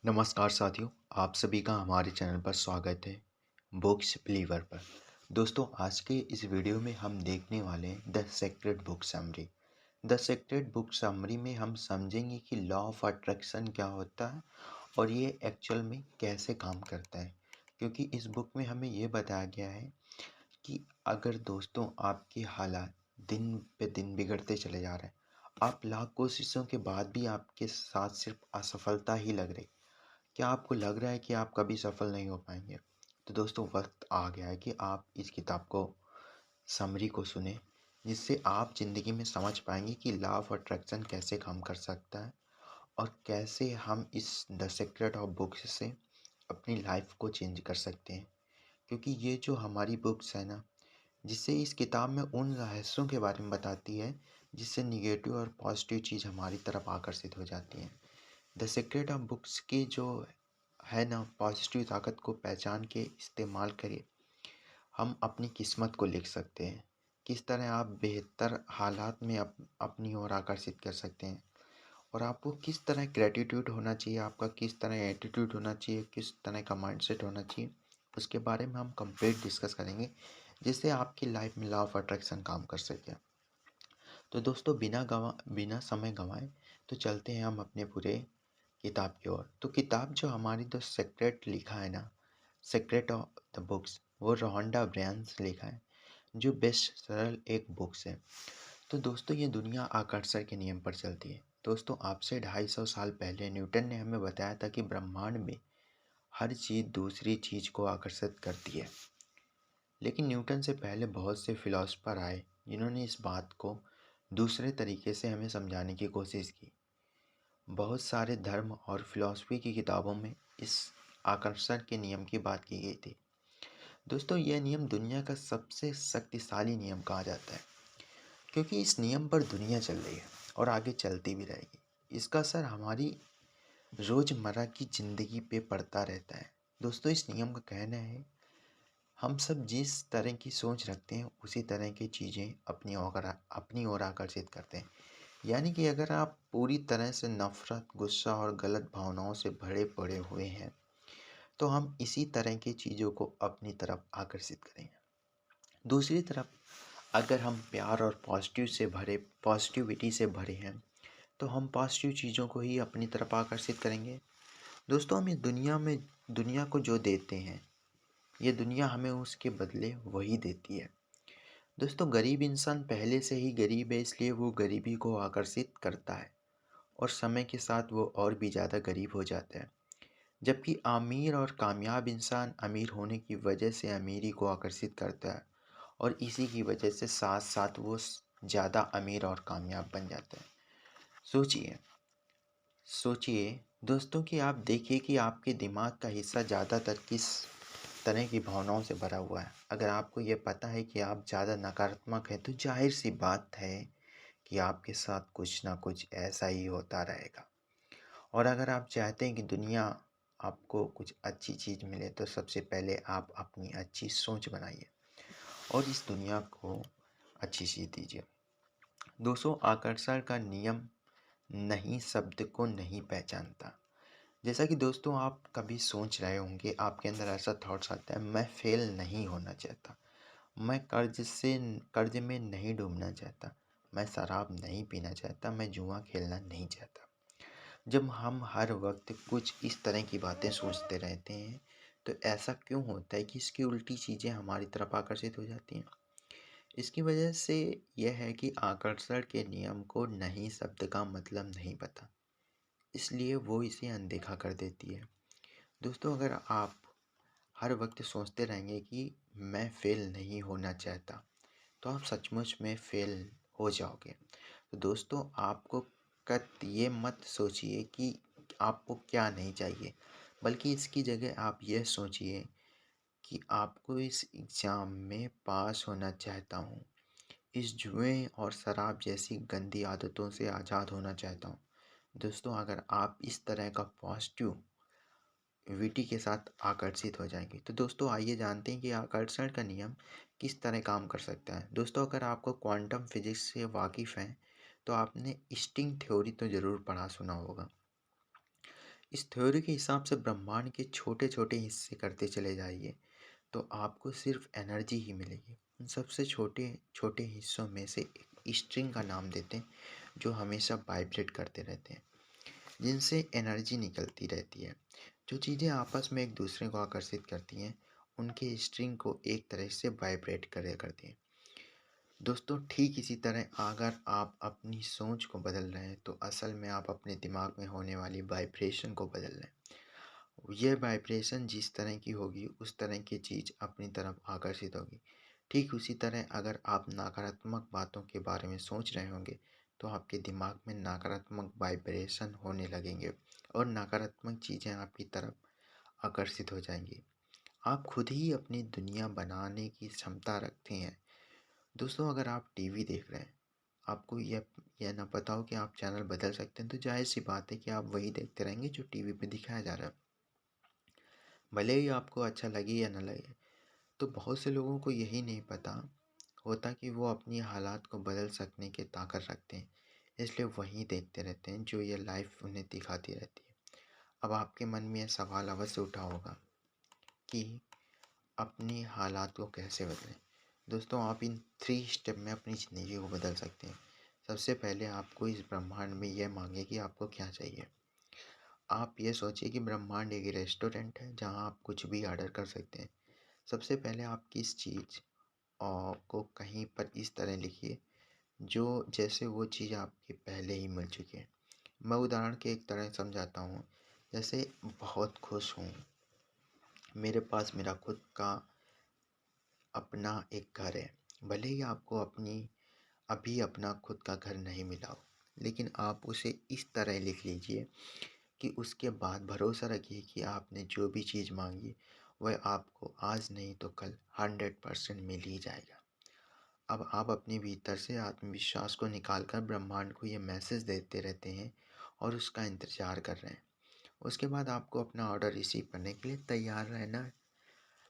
नमस्कार साथियों, आप सभी का हमारे चैनल पर स्वागत है बुक्स बिलीवर पर। दोस्तों, आज के इस वीडियो में हम देखने वाले हैं the secret book summary. The secret book summary में हम समझेंगे कि लॉ ऑफ अट्रैक्शन क्या होता है और ये एक्चुअल में कैसे काम करता है। क्योंकि इस बुक में हमें ये बताया गया है कि अगर दोस्तों आपकी हालात दिन पे दिन बिगड़ते चले जा रहे हैं, आप लाख कोशिशों के बाद भी आपके साथ सिर्फ असफलता ही लग रही, क्या आपको लग रहा है कि आप कभी सफल नहीं हो पाएंगे? तो दोस्तों, वक्त आ गया है कि आप इस किताब को समरी को सुने, जिससे आप ज़िंदगी में समझ पाएंगे कि लॉ ऑफ अट्रैक्शन कैसे काम कर सकता है और कैसे हम इस द सीक्रेट ऑफ बुक्स से अपनी लाइफ को चेंज कर सकते हैं। क्योंकि ये जो हमारी बुक्स है ना, जिससे इस किताब में उन रहस्यों के बारे में बताती है जिससे निगेटिव और पॉजिटिव चीज़ हमारी तरफ आकर्षित हो जाती हैं। द सीक्रेट ऑफ बुक्स की जो है ना, पॉजिटिव ताकत को पहचान के इस्तेमाल करिए, हम अपनी किस्मत को लिख सकते हैं। किस तरह आप बेहतर हालात में अपनी ओर आकर्षित कर सकते हैं और आपको किस तरह ग्रेटिट्यूड होना चाहिए, आपका किस तरह एटीट्यूड होना चाहिए, किस तरह का माइंडसेट होना चाहिए, उसके बारे में हम कंप्लीट डिस्कस करेंगे, जिससे आपकी लाइफ में लॉ ऑफ अट्रैक्शन काम कर सके। तो दोस्तों, बिना समय गंवाए तो चलते हैं हम अपने पूरे किताब की ओर। तो किताब जो हमारी द सीक्रेट लिखा है ना, सीक्रेट ऑफ द बुक्स, वो रोहंडा ब्रायन लिखा है, जो बेस्ट सरल एक बुक्स है। तो दोस्तों, ये दुनिया आकर्षण के नियम पर चलती है। दोस्तों, आपसे 250 साल पहले न्यूटन ने हमें बताया था कि ब्रह्मांड में हर चीज़ दूसरी चीज़ को आकर्षित करती है। लेकिन न्यूटन से पहले बहुत से फिलोसफर आए जिन्होंने इस बात को दूसरे तरीके से हमें समझाने की कोशिश की। बहुत सारे धर्म और फिलॉसफी की किताबों में इस आकर्षण के नियम की बात की गई थी। दोस्तों, यह नियम दुनिया का सबसे शक्तिशाली नियम कहा जाता है, क्योंकि इस नियम पर दुनिया चल रही है और आगे चलती भी रहेगी। इसका असर हमारी रोज़मर्रा की ज़िंदगी पे पड़ता रहता है। दोस्तों, इस नियम का कहना है, हम सब जिस तरह की सोच रखते हैं उसी तरह की चीज़ें अपनी ओर आकर्षित करते हैं। यानी कि अगर आप पूरी तरह से नफ़रत, गुस्सा और गलत भावनाओं से भरे पड़े हुए हैं, तो हम इसी तरह की चीज़ों को अपनी तरफ आकर्षित करेंगे। दूसरी तरफ, अगर हम प्यार और पॉजिटिविटी से भरे हैं, तो हम पॉजिटिव चीज़ों को ही अपनी तरफ आकर्षित करेंगे। दोस्तों, हम इस दुनिया को जो देते हैं, ये दुनिया हमें उसके बदले वही देती है। दोस्तों, गरीब इंसान पहले से ही गरीब है, इसलिए वो गरीबी को आकर्षित करता है और समय के साथ वो और भी ज़्यादा गरीब हो जाता है। जबकि अमीर और कामयाब इंसान अमीर होने की वजह से अमीरी को आकर्षित करता है और इसी की वजह से साथ साथ वो ज़्यादा अमीर और कामयाब बन जाता है। सोचिए सोचिए दोस्तों, कि आप देखिए कि आपके दिमाग का हिस्सा ज़्यादातर किस तरह की भावनाओं से भरा हुआ है। अगर आपको ये पता है कि आप ज़्यादा नकारात्मक हैं, तो जाहिर सी बात है कि आपके साथ कुछ ना कुछ ऐसा ही होता रहेगा। और अगर आप चाहते हैं कि दुनिया आपको कुछ अच्छी चीज़ मिले, तो सबसे पहले आप अपनी अच्छी सोच बनाइए और इस दुनिया को अच्छी चीज़ दीजिए। दोस्तों, आकर्षण का नियम नहीं शब्द को नहीं पहचानता। जैसा कि दोस्तों, आप कभी सोच रहे होंगे, आपके अंदर ऐसा थॉट्स आता है, मैं फेल नहीं होना चाहता, मैं कर्ज में नहीं डूबना चाहता, मैं शराब नहीं पीना चाहता, मैं जुआ खेलना नहीं चाहता। जब हम हर वक्त कुछ इस तरह की बातें सोचते रहते हैं, तो ऐसा क्यों होता है कि इसकी उल्टी चीज़ें हमारी तरफ आकर्षित हो जाती हैं? इसकी वजह से यह है कि आकर्षण के नियम को नहीं शब्द का मतलब नहीं पता, इसलिए वो इसे अनदेखा कर देती है। दोस्तों, अगर आप हर वक्त सोचते रहेंगे कि मैं फेल नहीं होना चाहता, तो आप सचमुच में फेल हो जाओगे। तो दोस्तों, आपको कत ये मत सोचिए कि आपको क्या नहीं चाहिए, बल्कि इसकी जगह आप यह सोचिए कि आपको इस एग्ज़ाम में पास होना चाहता हूँ, इस जुए और शराब जैसी गंदी आदतों से आज़ाद होना चाहता हूँ। दोस्तों, अगर आप इस तरह का पॉजिटिविटी के साथ आकर्षित हो जाएंगे, तो दोस्तों आइए जानते हैं कि आकर्षण का नियम किस तरह काम कर सकता है। दोस्तों, अगर आपको क्वांटम फिजिक्स से वाकिफ़ हैं, तो आपने स्ट्रिंग थ्योरी तो ज़रूर पढ़ा सुना होगा। इस थ्योरी के हिसाब से ब्रह्मांड के छोटे-छोटे हिस्से करते चले जाइए, तो आपको सिर्फ एनर्जी ही मिलेगी। उन सबसे छोटे-छोटे हिस्सों में से एक स्ट्रिंग का नाम देते हैं, जो हमेशा वाइब्रेट करते रहते हैं, जिनसे एनर्जी निकलती रहती है। जो चीज़ें आपस में एक दूसरे को आकर्षित करती हैं, उनके स्ट्रिंग को एक तरह से वाइब्रेट करे करती हैं। दोस्तों, ठीक इसी तरह अगर आप अपनी सोच को बदल रहे हैं, तो असल में आप अपने दिमाग में होने वाली वाइब्रेशन को बदल रहे हैं। यह वाइब्रेशन जिस तरह की होगी, उस तरह की चीज़ अपनी तरफ आकर्षित होगी। ठीक उसी तरह अगर आप नकारात्मक बातों के बारे में सोच रहे होंगे, तो आपके दिमाग में नकारात्मक वाइब्रेशन होने लगेंगे और नकारात्मक चीज़ें आपकी तरफ आकर्षित हो जाएंगी। आप खुद ही अपनी दुनिया बनाने की क्षमता रखते हैं। दोस्तों, अगर आप टीवी देख रहे हैं, आपको यह ना पता हो कि आप चैनल बदल सकते हैं, तो जाहिर-सी बात है कि आप वही देखते रहेंगे जो टीवी पे दिखाया जा रहा है। भले ही आपको अच्छा लगे या ना लगे। तो बहुत से लोगों को यही नहीं पता होता कि वो अपनी हालात को बदल सकने की ताकत रखते हैं, इसलिए वही देखते रहते हैं जो ये लाइफ उन्हें दिखाती रहती है। अब आपके मन में यह सवाल अवश्य उठा होगा कि अपनी हालात को कैसे बदलें? दोस्तों, आप इन 3 स्टेप में अपनी ज़िंदगी को बदल सकते हैं। सबसे पहले आपको इस ब्रह्मांड में यह माँगिए कि आपको क्या चाहिए। आप ये सोचिए कि ब्रह्मांड एक रेस्टोरेंट है जहाँ आप कुछ भी ऑर्डर कर सकते हैं। सबसे पहले आप किस चीज़ को कहीं पर इस तरह लिखिए जो जैसे वो चीज़ आपके पहले ही मिल चुकी है। मैं उदाहरण के एक तरह समझाता हूँ। जैसे बहुत खुश हूँ, मेरे पास मेरा खुद का अपना एक घर है। भले ही आपको अभी अपना खुद का घर नहीं मिला हो, लेकिन आप उसे इस तरह लिख लीजिए कि उसके बाद भरोसा रखिए कि आपने जो भी चीज़ माँगी, वह आपको आज नहीं तो कल 100% मिल ही जाएगा। अब आप अपने भीतर से आत्मविश्वास को निकाल कर ब्रह्मांड को ये मैसेज देते रहते हैं और उसका इंतज़ार कर रहे हैं। उसके बाद आपको अपना ऑर्डर रिसीव करने के लिए तैयार रहना है।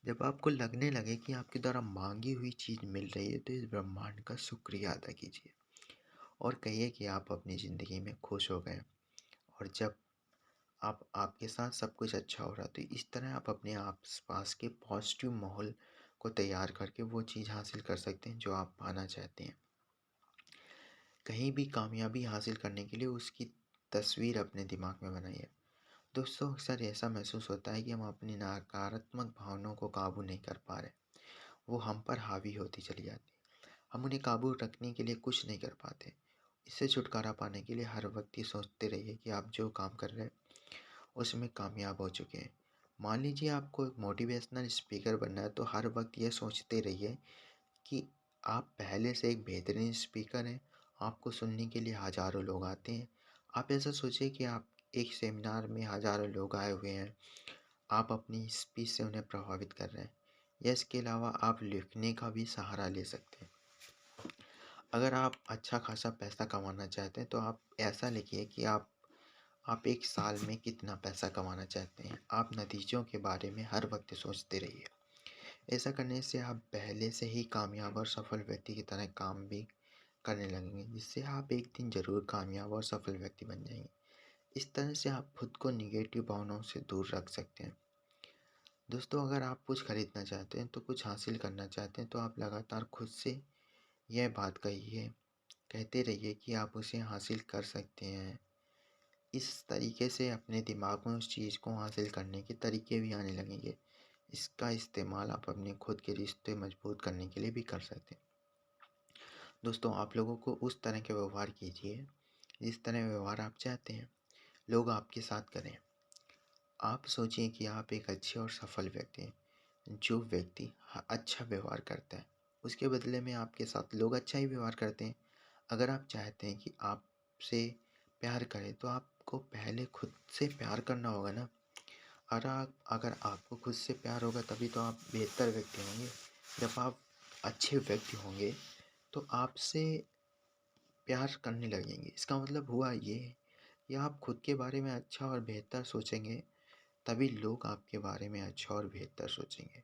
जब आपको लगने लगे कि आपके द्वारा माँगी हुई चीज़ मिल रही है, तो इस ब्रह्मांड का शुक्रिया अदा कीजिए और कहिए कि आप अपनी ज़िंदगी में खुश हो गए। और जब आपके साथ सब कुछ अच्छा हो रहा, तो इस तरह आप अपने आस-पास के पॉजिटिव माहौल को तैयार करके वो चीज़ हासिल कर सकते हैं जो आप पाना चाहते हैं। कहीं भी कामयाबी हासिल करने के लिए उसकी तस्वीर अपने दिमाग में बनाइए। दोस्तों, अक्सर ऐसा महसूस होता है कि हम अपनी नकारात्मक भावनाओं को काबू नहीं कर पा रहे। वो हम पर हावी होती चली जाती है। हम उन्हें काबू रखने के लिए कुछ नहीं कर पाते। इससे छुटकारा पाने के लिए हर वक्त ये सोचते रहिए कि आप जो काम कर रहे हैं, उसमें कामयाब हो चुके हैं। मान लीजिए आपको एक मोटिवेशनल स्पीकर बनना है, तो हर वक्त ये सोचते रहिए कि आप पहले से एक बेहतरीन स्पीकर हैं। आपको सुनने के लिए हज़ारों लोग आते हैं। आप ऐसा सोचिए कि आप एक सेमिनार में हज़ारों लोग आए हुए हैं। आप अपनी स्पीच से उन्हें प्रभावित कर रहे हैं। या इसके अलावा आप लिखने का भी सहारा ले सकते हैं। अगर आप अच्छा खासा पैसा कमाना चाहते हैं, तो आप ऐसा लिखिए कि आप 1 साल में कितना पैसा कमाना चाहते हैं। आप नतीजों के बारे में हर वक्त सोचते रहिए। ऐसा करने से आप पहले से ही कामयाब और सफल व्यक्ति की तरह काम भी करने लगेंगे, जिससे आप एक दिन ज़रूर कामयाब और सफल व्यक्ति बन जाएंगे। इस तरह से आप खुद को निगेटिव भावनाओं से दूर रख सकते हैं। दोस्तों, अगर आप कुछ खरीदना चाहते हैं, तो कुछ हासिल करना चाहते हैं, तो आप लगातार खुद से यह बात कहिए, कहते रहिए कि आप उसे हासिल कर सकते हैं। इस तरीके से अपने दिमाग में उस चीज़ को हासिल करने के तरीके भी आने लगेंगे। इसका इस्तेमाल आप अपने खुद के रिश्ते मजबूत करने के लिए भी कर सकते हैं। दोस्तों, आप लोगों को उस तरह के व्यवहार कीजिए, जिस तरह व्यवहार आप चाहते हैं लोग आपके साथ करें। आप सोचिए कि आप एक अच्छे और सफल व्यक्ति हैं। जो व्यक्ति अच्छा व्यवहार करता है, उसके बदले में आपके साथ लोग अच्छा ही व्यवहार करते हैं। अगर आप चाहते हैं कि आपसे प्यार करें, तो आपको पहले खुद से प्यार करना होगा ना। अगर आपको खुद से प्यार होगा, तभी तो आप बेहतर व्यक्ति होंगे। जब आप अच्छे व्यक्ति होंगे, तो आपसे प्यार करने लगेंगे। इसका मतलब हुआ ये कि आप खुद के बारे में अच्छा और बेहतर सोचेंगे, तभी लोग आपके बारे में अच्छा और बेहतर सोचेंगे।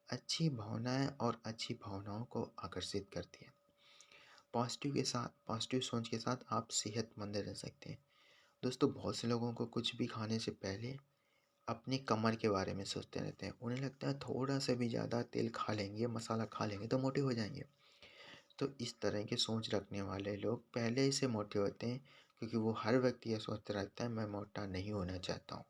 अच्छी भावनाएं और अच्छी भावनाओं को आकर्षित करती हैं। पॉजिटिव सोच के साथ आप सेहतमंद रह सकते हैं। दोस्तों बहुत से लोगों को कुछ भी खाने से पहले अपनी कमर के बारे में सोचते रहते हैं। उन्हें लगता है थोड़ा सा भी ज़्यादा तेल खा लेंगे, मसाला खा लेंगे तो मोटे हो जाएँगे। तो इस तरह की सोच रखने वाले लोग पहले ही से मोटे होते हैं, क्योंकि वो हर व्यक्ति ये सोचता रहता है मैं मोटा नहीं होना चाहता हूँ।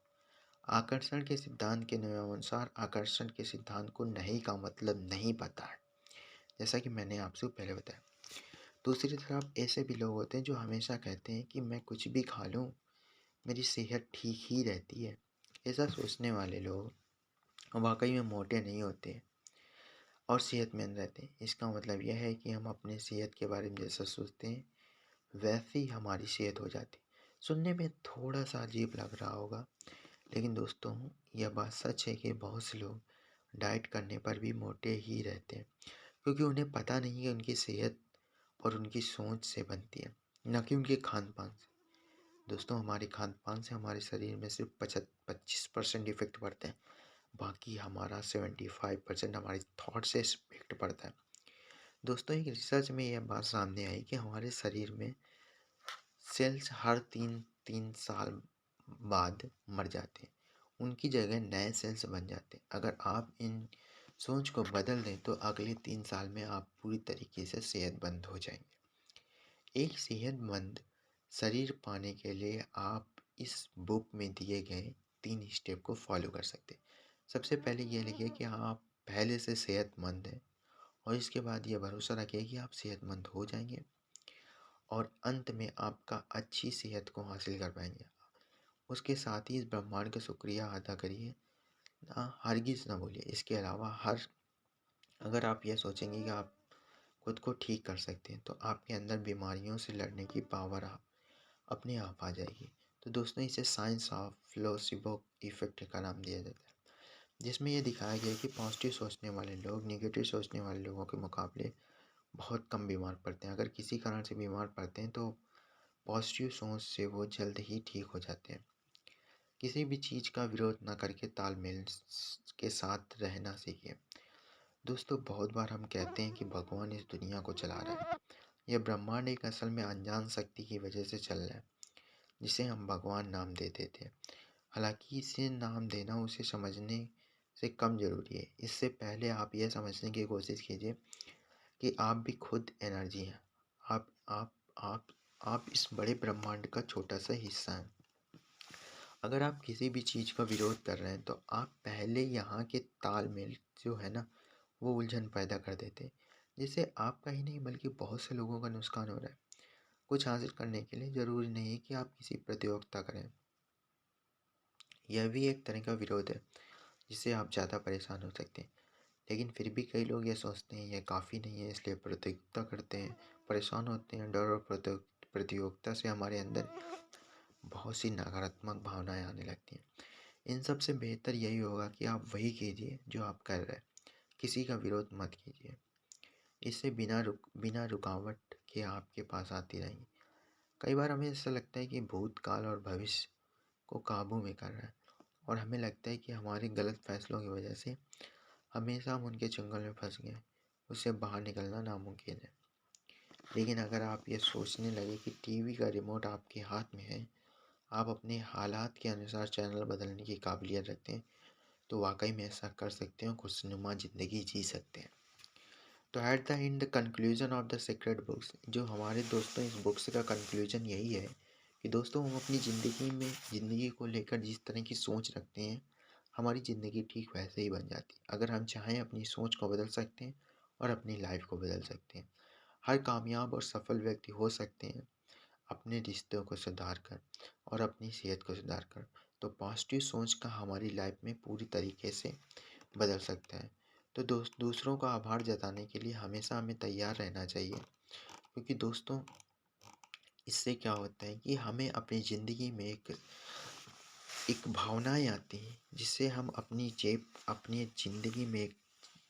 आकर्षण के सिद्धांत के नियमानुसार आकर्षण के सिद्धांत को नहीं का मतलब नहीं पता है, जैसा कि मैंने आपसे पहले बताया। दूसरी तरफ ऐसे भी लोग होते हैं जो हमेशा कहते हैं कि मैं कुछ भी खा लूँ, मेरी सेहत ठीक ही रहती है। ऐसा सोचने वाले लोग वाकई में मोटे नहीं होते और सेहतमंद रहते हैं। इसका मतलब यह है कि हम अपने सेहत के बारे में जैसा सोचते हैं वैसे ही हमारी सेहत हो जाती। सुनने में थोड़ा सा अजीब लग रहा होगा, लेकिन दोस्तों यह बात सच है कि बहुत से लोग डाइट करने पर भी मोटे ही रहते हैं, क्योंकि उन्हें पता नहीं है उनकी सेहत और उनकी सोच से बनती है, न कि उनके खान पान से। दोस्तों हमारे खान पान से हमारे शरीर में सिर्फ 25% इफेक्ट पड़ते हैं, बाकी हमारा 75% हमारे थॉट से इफेक्ट पड़ता है। दोस्तों एक रिसर्च में यह बात सामने आई कि हमारे शरीर में सेल्स हर तीन तीन साल बाद मर जाते हैं, उनकी जगह नए सेल्स बन जाते हैं। अगर आप इन सोच को बदल दें तो अगले 3 साल में आप पूरी तरीके से सेहतमंद हो जाएंगे। एक सेहतमंद शरीर पाने के लिए आप इस बुक में दिए गए 3 स्टेप को फॉलो कर सकते हैं। सबसे पहले ये लिखिए कि आप पहले से सेहतमंद हैं, और इसके बाद ये भरोसा रखिए कि आप सेहतमंद हो जाएंगे और अंत में आपका अच्छी सेहत को हासिल कर पाएंगे। उसके साथ ही इस ब्रह्मांड का शुक्रिया अदा करिए, ना हरगिज़ ना बोलिए। इसके अलावा अगर आप यह सोचेंगे कि आप खुद को ठीक कर सकते हैं तो आपके अंदर बीमारियों से लड़ने की पावर आप अपने आप आ जाएगी। तो दोस्तों इसे साइंस ऑफ प्लेसिबो इफेक्ट का नाम दिया जाता है, जिसमें यह दिखाया गया है कि पॉजिटिव सोचने वाले लोग नेगेटिव सोचने वाले लोगों के मुकाबले बहुत कम बीमार पड़ते हैं। अगर किसी कारण से बीमार पड़ते हैं तो पॉजिटिव सोच से वो जल्द ही ठीक हो जाते हैं। किसी भी चीज़ का विरोध न करके तालमेल के साथ रहना सीखिए। दोस्तों बहुत बार हम कहते हैं कि भगवान इस दुनिया को चला रहा है। यह ब्रह्मांड एक असल में अनजान शक्ति की वजह से चल रहा है, जिसे हम भगवान नाम दे देते हैं। हालांकि इसे नाम देना उसे समझने से कम जरूरी है। इससे पहले आप यह समझने की कोशिश कीजिए कि आप भी खुद एनर्जी हैं। आप आप आप आप इस बड़े ब्रह्मांड का छोटा सा हिस्सा हैं। अगर आप किसी भी चीज़ का विरोध कर रहे हैं तो आप पहले यहाँ के तालमेल जो है ना वो उलझन पैदा कर देते हैं, जिससे आपका ही नहीं बल्कि बहुत से लोगों का नुकसान हो रहा है। कुछ हासिल करने के लिए ज़रूरी नहीं है कि आप किसी प्रतियोगिता करें। यह भी एक तरह का विरोध है जिससे आप ज़्यादा परेशान हो सकते हैं। लेकिन फिर भी कई लोग ये सोचते हैं यह काफ़ी नहीं है, इसलिए प्रतियोगिता करते हैं, परेशान होते हैं। डर और प्रतियोगिता से हमारे अंदर बहुत सी नकारात्मक भावनाएं आने लगती हैं। इन सब से बेहतर यही होगा कि आप वही कीजिए जो आप कर रहे हैं, किसी का विरोध मत कीजिए। इससे बिना रुकावट के आपके पास आती रहेंगी। कई बार हमें ऐसा लगता है कि भूतकाल और भविष्य को काबू में कर रहा है, और हमें लगता है कि हमारे गलत फैसलों की वजह से हमेशा हम उनके चंगुल में फंस गए, उससे बाहर निकलना नामुमकिन है। लेकिन अगर आप ये सोचने लगे कि टीवी का रिमोट आपके हाथ में है, आप अपने हालात के अनुसार चैनल बदलने की काबिलियत रखते हैं, तो वाकई में ऐसा कर सकते हो, खुशनुमा ज़िंदगी जी सकते हैं। तो at the end the conclusion of the secret books, जो हमारे दोस्तों इस बुक्स का कंक्लूजन यही है कि दोस्तों हम अपनी ज़िंदगी को लेकर जिस तरह की सोच रखते हैं, हमारी ज़िंदगी ठीक वैसे ही बन जाती है। अगर हम चाहें अपनी सोच को बदल सकते हैं और अपनी लाइफ को बदल सकते हैं। हर कामयाब और सफल व्यक्ति हो सकते हैं अपने रिश्तों को सुधार कर और अपनी सेहत को सुधार कर। तो पॉजिटिव सोच का हमारी लाइफ में पूरी तरीके से बदल सकता है। तो दूसरों का आभार जताने के लिए हमेशा हमें तैयार रहना चाहिए, क्योंकि दोस्तों इससे क्या होता है कि हमें अपनी ज़िंदगी में एक भावनाएं आती हैं, जिससे हम अपनी ज़िंदगी में एक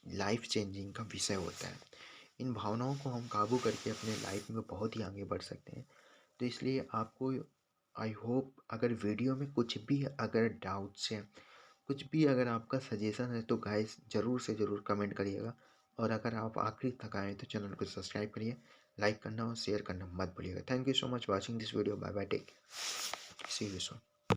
लाइफ चेंजिंग का विषय होता है। इन भावनाओं को हम काबू करके अपने लाइफ में बहुत ही आगे बढ़ सकते हैं। तो इसलिए आपको आई होप अगर वीडियो में कुछ भी अगर डाउट्स हैं, कुछ भी अगर आपका सजेशन है तो गाइस ज़रूर से ज़रूर कमेंट करिएगा। और अगर आप आखिरी तक आए तो चैनल को सब्सक्राइब करिए, लाइक करना और शेयर करना मत भूलिएगा। Thank you so much watching this video. Bye bye, take care. See you soon.